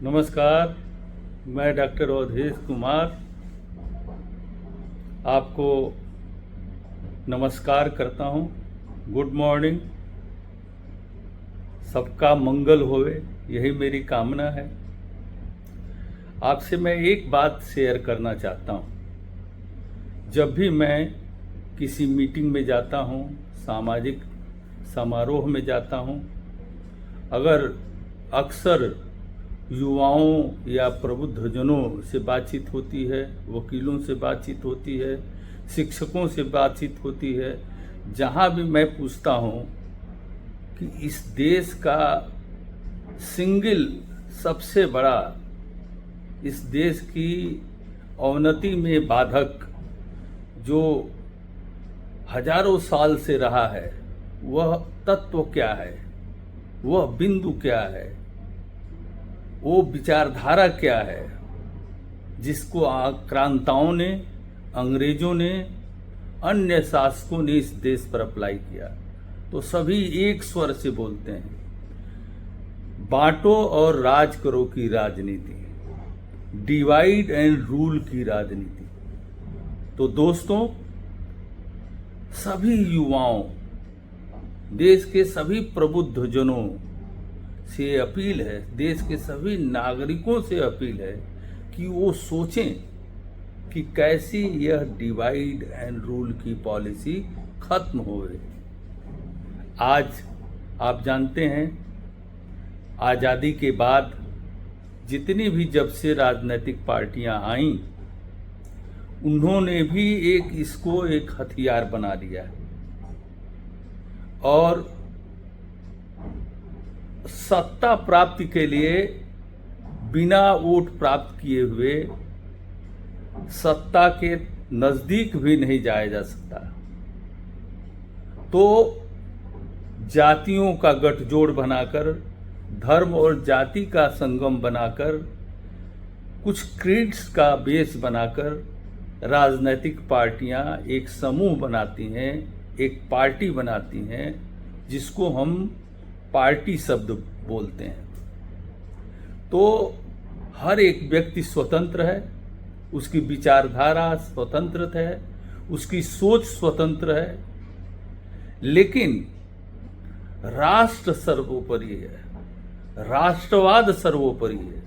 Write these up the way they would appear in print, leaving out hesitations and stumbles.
नमस्कार। मैं डॉक्टर अवधेश कुमार आपको नमस्कार करता हूं। Good morning. सबका मंगल होवे, यही मेरी कामना है। आपसे मैं एक बात शेयर करना चाहता हूं। जब भी मैं किसी मीटिंग में जाता हूं, सामाजिक समारोह में जाता हूं, अगर अक्सर युवाओं या प्रबुद्धजनों से बातचीत होती है, वकीलों से बातचीत होती है, शिक्षकों से बातचीत होती है, जहाँ भी मैं पूछता हूँ कि इस देश का सिंगल सबसे बड़ा, इस देश की अवनति में बाधक जो हजारों साल से रहा है, वह तत्व क्या है, वह बिंदु क्या है, वो विचारधारा क्या है जिसको आक्रांताओं ने, अंग्रेजों ने, अन्य शासकों ने इस देश पर अप्लाई किया। तो सभी एक स्वर से बोलते हैं, बांटो और राज करो की राजनीति, डिवाइड एंड रूल की राजनीति। तो दोस्तों, सभी युवाओं, देश के सभी प्रबुद्धजनों से अपील है, देश के सभी नागरिकों से अपील है कि वो सोचें कि कैसी यह डिवाइड एंड रूल की पॉलिसी खत्म होवे। आज आप जानते हैं, आज़ादी के बाद जितनी भी जब से राजनीतिक पार्टियां आईं, उन्होंने भी इसको एक हथियार बना लिया है और सत्ता प्राप्ति के लिए बिना वोट प्राप्त किए हुए सत्ता के नजदीक भी नहीं जाया जा सकता। तो जातियों का गठजोड़ बनाकर, धर्म और जाति का संगम बनाकर, कुछ क्रीड्स का बेस बनाकर राजनीतिक पार्टियां एक समूह बनाती हैं, एक पार्टी बनाती हैं, जिसको हम पार्टी शब्द बोलते हैं। तो हर एक व्यक्ति स्वतंत्र है, उसकी विचारधारा स्वतंत्र है, उसकी सोच स्वतंत्र है, लेकिन राष्ट्र सर्वोपरि है, राष्ट्रवाद सर्वोपरि है।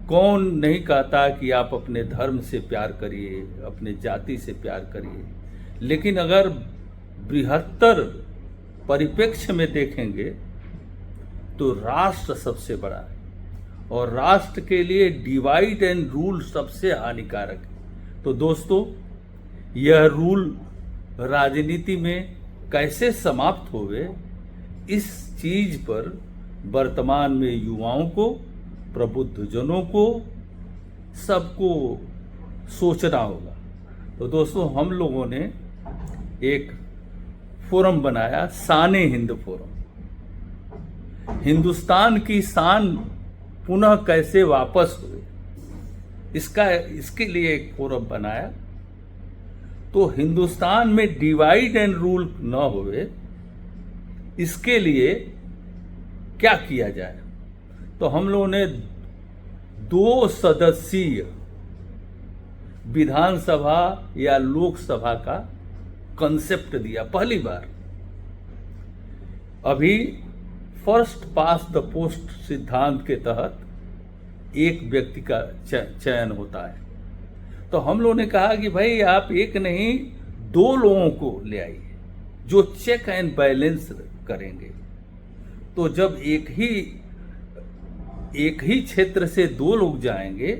कौन नहीं कहता कि आप अपने धर्म से प्यार करिए, अपने जाति से प्यार करिए, लेकिन अगर बृहत्तर परिप्रेक्ष्य में देखेंगे तो राष्ट्र सबसे बड़ा है और राष्ट्र के लिए डिवाइड एंड रूल सबसे हानिकारक है। तो दोस्तों, यह रूल राजनीति में कैसे समाप्त होवे, इस चीज पर वर्तमान में युवाओं को, प्रबुद्धजनों को, सबको सोचना होगा। तो दोस्तों, हम लोगों ने एक फोरम बनाया, शान-ए हिंद फोरम। हिंदुस्तान की शान पुनः कैसे वापस हुए, इसके लिए एक फोरम बनाया। तो हिंदुस्तान में डिवाइड एंड रूल न होवे, इसके लिए क्या किया जाए। तो हम लोगों ने 2 सदस्यीय विधानसभा या लोकसभा का कंसेप्ट दिया पहली बार। अभी फर्स्ट पास द पोस्ट सिद्धांत के तहत एक व्यक्ति का चयन होता है। तो हम लोगों ने कहा कि भाई आप एक नहीं 2 लोगों को ले आइए जो चेक एंड बैलेंस करेंगे। तो जब एक ही क्षेत्र से 2 लोग जाएंगे,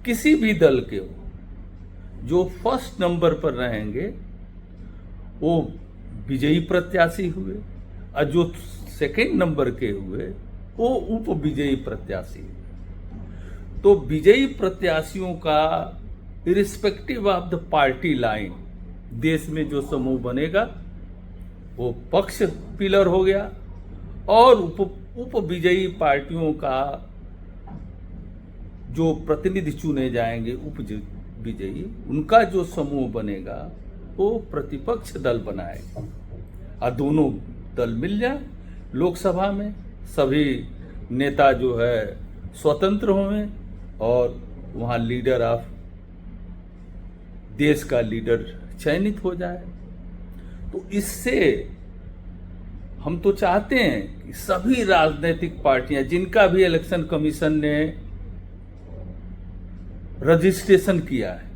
किसी भी दल के हो, जो फर्स्ट नंबर पर रहेंगे वो विजयी प्रत्याशी हुए और जो सेकंड नंबर के हुए वो उप विजयी प्रत्याशी हुए। तो विजयी प्रत्याशियों का irrespective of the party line देश में जो समूह बनेगा वो पक्ष पिलर हो गया और उप विजयी पार्टियों का जो प्रतिनिधि चुने जाएंगे, उप विजयी, उनका जो समूह बनेगा वो प्रतिपक्ष दल बनाएगा और दोनों दल मिल जाए लोकसभा में, सभी नेता जो है स्वतंत्र हों और वहाँ लीडर ऑफ देश का लीडर चयनित हो जाए। तो इससे हम तो चाहते हैं कि सभी राजनीतिक पार्टियां जिनका भी इलेक्शन कमीशन ने रजिस्ट्रेशन किया है,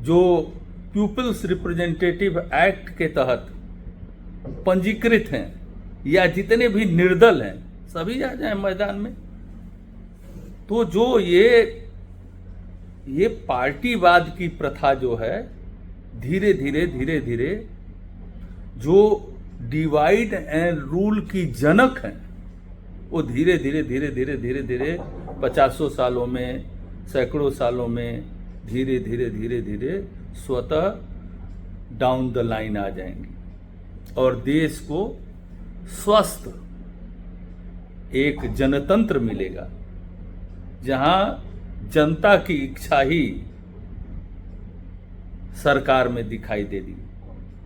जो पीपल्स रिप्रेजेंटेटिव एक्ट के तहत पंजीकृत हैं या जितने भी निर्दल हैं, सभी आ जाएं मैदान में। तो जो ये पार्टीवाद की प्रथा जो है धीरे धीरे जो डिवाइड एंड रूल की जनक है, वो धीरे धीरे 50 सालों में, सैकड़ों सालों में धीरे धीरे स्वतः डाउन द लाइन आ जाएंगी और देश को स्वस्थ एक जनतंत्र मिलेगा, जहां जनता की इच्छा ही सरकार में दिखाई देगी,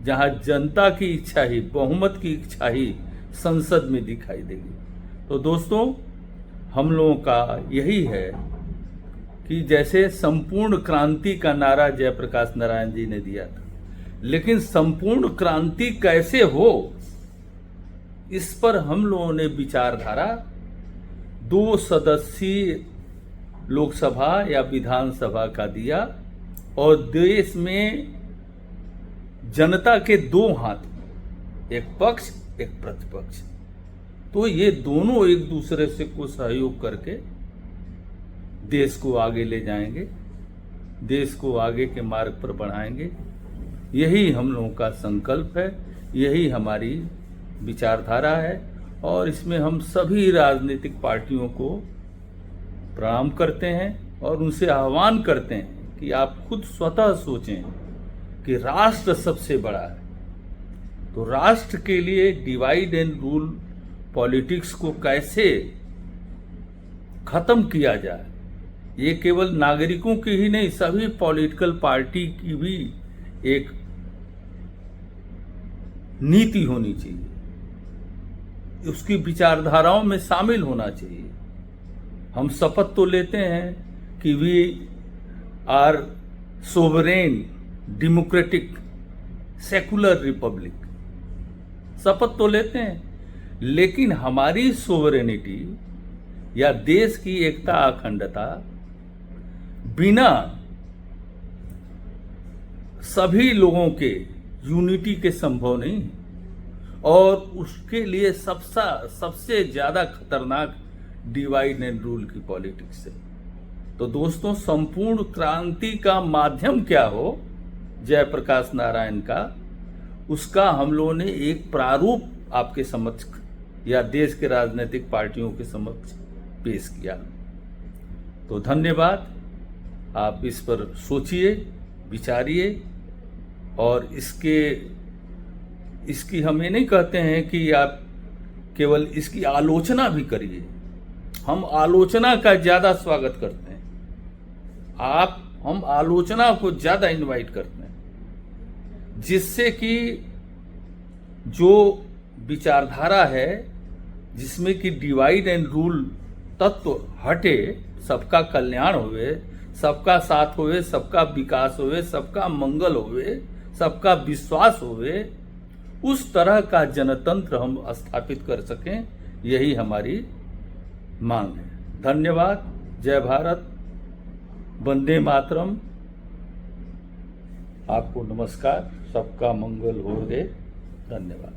जहां जनता की इच्छा ही, बहुमत की इच्छा ही संसद में दिखाई देगी। तो दोस्तों, हम लोगों का यही है कि जैसे संपूर्ण क्रांति का नारा जयप्रकाश नारायण जी ने दिया था, लेकिन संपूर्ण क्रांति कैसे हो, इस पर हम लोगों ने विचारधारा 2 सदस्यीय लोकसभा या विधानसभा का दिया और देश में जनता के 2 हाथ, एक पक्ष एक प्रतिपक्ष, तो ये दोनों एक दूसरे से को सहयोग करके देश को आगे ले जाएंगे, देश को आगे के मार्ग पर बढ़ाएंगे। यही हम लोगों का संकल्प है, यही हमारी विचारधारा है और इसमें हम सभी राजनीतिक पार्टियों को प्रणाम करते हैं और उनसे आह्वान करते हैं कि आप खुद स्वतः सोचें कि राष्ट्र सबसे बड़ा है, तो राष्ट्र के लिए डिवाइड एंड रूल पॉलिटिक्स को कैसे खत्म किया जाए, ये केवल नागरिकों की ही नहीं, सभी पॉलिटिकल पार्टी की भी एक नीति होनी चाहिए, उसकी विचारधाराओं में शामिल होना चाहिए। हम शपथ तो लेते हैं कि we are sovereign democratic secular republic, शपथ तो लेते हैं, लेकिन हमारी सोवरेनिटी या देश की एकता अखंडता बिना सभी लोगों के यूनिटी के संभव नहीं है और उसके लिए सबसे ज्यादा खतरनाक डिवाइड एंड रूल की पॉलिटिक्स है। तो दोस्तों, संपूर्ण क्रांति का माध्यम क्या हो जयप्रकाश नारायण का, उसका हम लोगों ने एक प्रारूप आपके समक्ष या देश के राजनीतिक पार्टियों के समक्ष पेश किया। तो धन्यवाद, आप इस पर सोचिए, विचारिए और इसकी हम ये नहीं कहते हैं कि आप केवल इसकी आलोचना भी करिए, हम आलोचना का ज्यादा स्वागत करते हैं, हम आलोचना को ज्यादा इनवाइट करते हैं, जिससे कि जो विचारधारा है जिसमें कि डिवाइड एंड रूल तत्व हटे, सबका कल्याण होवे, सबका साथ होवे, सबका विकास होवे, सबका मंगल होवे, सबका विश्वास होवे, उस तरह का जनतंत्र हम स्थापित कर सकें, यही हमारी मांग है। धन्यवाद, जय भारत, वंदे मातरम, आपको नमस्कार, सबका मंगल हो रे, धन्यवाद।